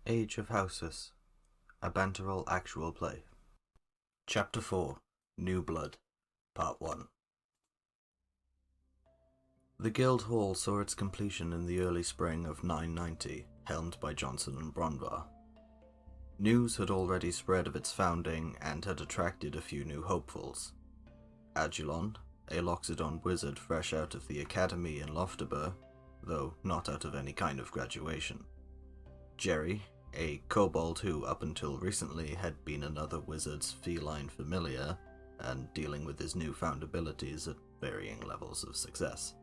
Age of Housos, a banteroll actual play. Chapter 4, New Blood, Part 1. The Guild Hall saw its completion in the early spring of 990, helmed by Johnson and Bronvar. News had already spread of its founding and had attracted a few new hopefuls. Agilon, a Loxodon wizard fresh out of the academy in Loftaber, though not out of any kind of graduation. Jerry, a kobold who up until recently had been another wizard's feline familiar, and dealing with his newfound abilities at varying levels of success.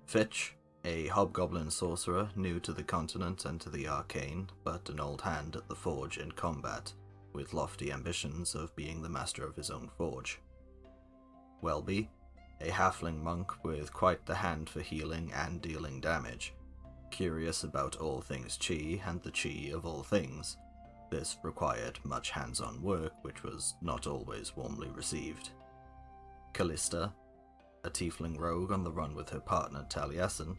Fitch, a hobgoblin sorcerer new to the continent and to the arcane, but an old hand at the forge in combat, with lofty ambitions of being the master of his own forge. Welby, a halfling monk with quite the hand for healing and dealing damage, curious about all things chi and the chi of all things. This required much hands-on work, which was not always warmly received. Callista, a tiefling rogue on the run with her partner Taliesin,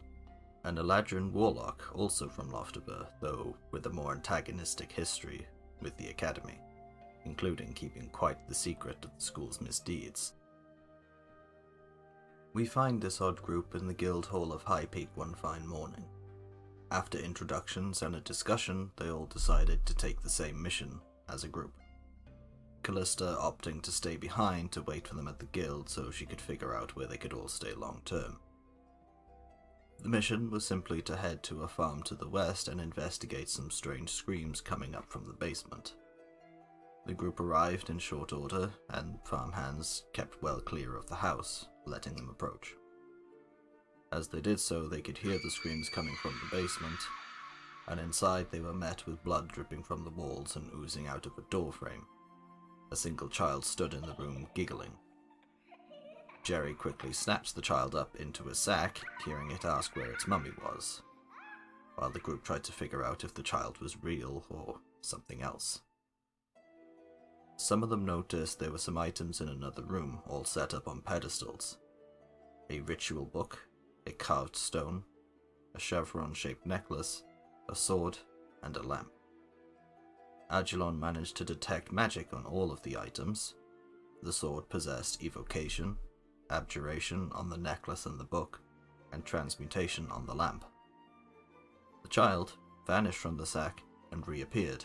an Eladrin warlock also from Loftaber, though with a more antagonistic history with the academy, including keeping quite the secret of the school's misdeeds. We find this odd group in the Guild Hall of High Peak one fine morning. After introductions and a discussion, they all decided to take the same mission as a group. Callista opting to stay behind to wait for them at the guild so she could figure out where they could all stay long term. The mission was simply to head to a farm to the west and investigate some strange screams coming up from the basement. The group arrived in short order, and farmhands kept well clear of the house, letting them approach. As they did so, they could hear the screams coming from the basement, and inside they were met with blood dripping from the walls and oozing out of a doorframe. A single child stood in the room, giggling. Jerry quickly snaps the child up into a sack, hearing it ask where its mummy was, while the group tried to figure out if the child was real or something else. Some of them noticed there were some items in another room, all set up on pedestals. A ritual book, a carved stone, a chevron-shaped necklace, a sword, and a lamp. Agilon managed to detect magic on all of the items. The sword possessed evocation, abjuration on the necklace and the book, and transmutation on the lamp. The child vanished from the sack and reappeared.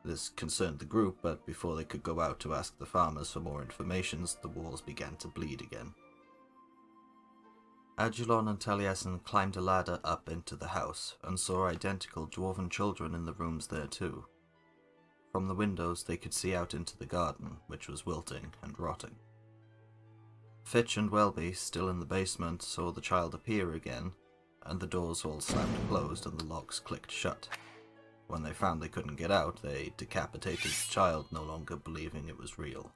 This concerned the group, but before they could go out to ask the farmers for more information, the walls began to bleed again. Agilon and Taliesin climbed a ladder up into the house, and saw identical dwarven children in the rooms there too. From the windows they could see out into the garden, which was wilting and rotting. Fitch and Welby, still in the basement, saw the child appear again, and the doors all slammed closed and the locks clicked shut. When they found they couldn't get out, they decapitated the child, no longer believing it was real.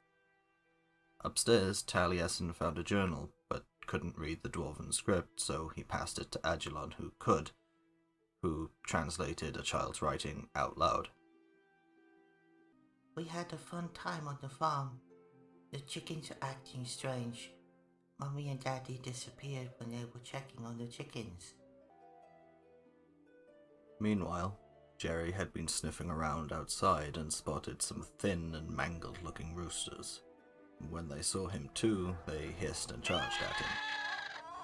Upstairs, Taliesin found a journal, but couldn't read the dwarven script, so he passed it to Agilon, who could, who translated a child's writing out loud. We had a fun time on the farm. The chickens are acting strange. Mommy and Daddy disappeared when they were checking on the chickens. Meanwhile, Jerry had been sniffing around outside and spotted some thin and mangled-looking roosters. When they saw him too, they hissed and charged at him.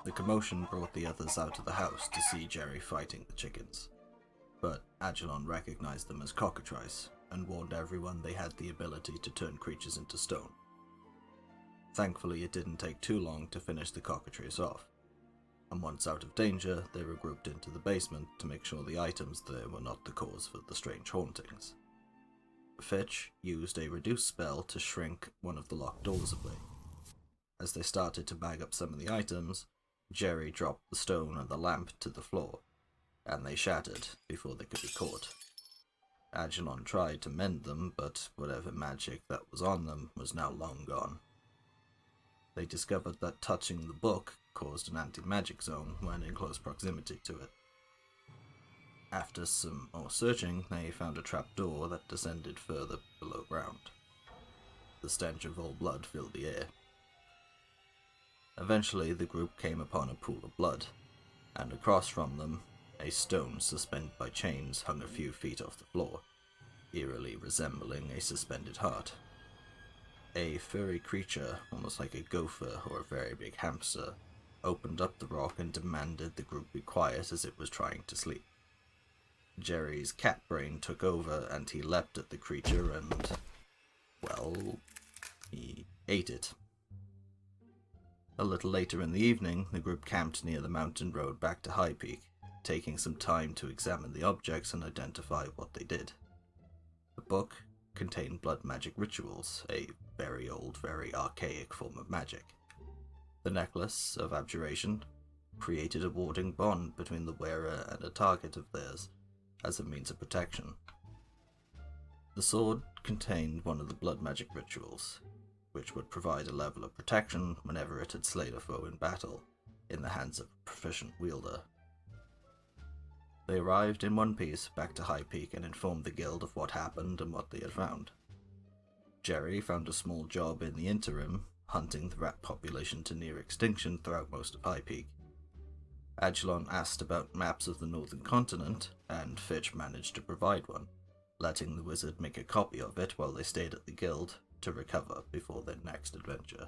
The commotion brought the others out of the house to see Jerry fighting the chickens. But Agilon recognized them as cockatrice, and warned everyone they had the ability to turn creatures into stone. Thankfully, it didn't take too long to finish the cockatrice off, and once out of danger, they were grouped into the basement to make sure the items there were not the cause for the strange hauntings. Fitch used a reduce spell to shrink one of the locked doors away. As they started to bag up some of the items, Jerry dropped the stone and the lamp to the floor, and they shattered before they could be caught. Agilon tried to mend them, but whatever magic that was on them was now long gone. They discovered that touching the book caused an anti-magic zone when in close proximity to it. After some more searching, they found a trapdoor that descended further below ground. The stench of all blood filled the air. Eventually, the group came upon a pool of blood, and across from them, A stone suspended by chains hung a few feet off the floor, eerily resembling a suspended heart. A furry creature, almost like a gopher or a very big hamster, opened up the rock and demanded the group be quiet as it was trying to sleep. Jerry's cat brain took over and he leapt at the creature and, well, he ate it. A little later in the evening, the group camped near the mountain road back to High Peak, taking some time to examine the objects and identify what they did. The book contained blood magic rituals, a very old, very archaic form of magic. The necklace of abjuration created a warding bond between the wearer and a target of theirs as a means of protection. The sword contained one of the blood magic rituals, which would provide a level of protection whenever it had slayed a foe in battle, in the hands of a proficient wielder. They arrived in one piece back to High Peak and informed the guild of what happened and what they had found. Jerry found a small job in the interim, hunting the rat population to near extinction throughout most of High Peak. Agilon asked about maps of the northern continent, and Fitch managed to provide one, letting the wizard make a copy of it while they stayed at the guild to recover before their next adventure.